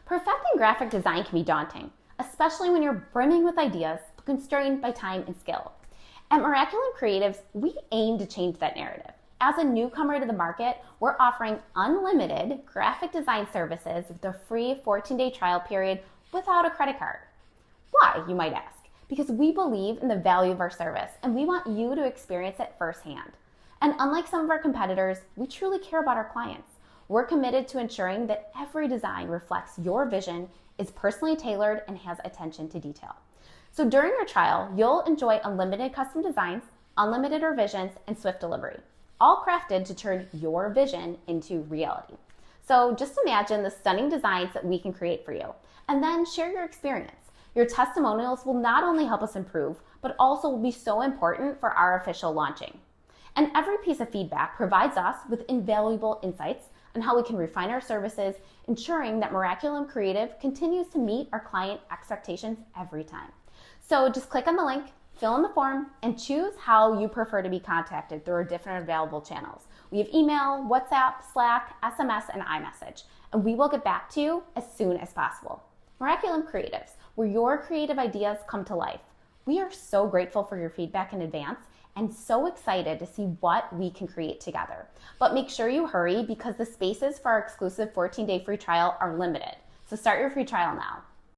Perfecting graphic design can be daunting, especially when you're brimming with ideas but constrained by time and skill. At Miraculum Creatives, we aim to change that narrative. As a newcomer to the market, we're offering unlimited graphic design services with a free 14-day trial period without a credit card. Why, you might ask? Because we believe in the value of our service and we want you to experience it firsthand. And unlike some of our competitors, we truly care about our clients. We're committed to ensuring that every design reflects your vision, is personally tailored, and has attention to detail. So during your trial, you'll enjoy unlimited custom designs, unlimited revisions, and swift delivery, all crafted to turn your vision into reality. So just imagine the stunning designs that we can create for you, and then share your experience. Your testimonials will not only help us improve, but also will be so important for our official launching. And every piece of feedback provides us with invaluable insights on how we can refine our services, ensuring that Miraculum Creative continues to meet our client expectations every time. So just click on the link, fill in the form, and choose how you prefer to be contacted through our different available channels. We have email, WhatsApp, Slack, SMS, and iMessage, and we will get back to you as soon as possible. Miraculum Creatives, where your creative ideas come to life. We are so grateful for your feedback in advance and so excited to see what we can create together. But make sure you hurry because the spaces for our exclusive 14-day free trial are limited. So start your free trial now.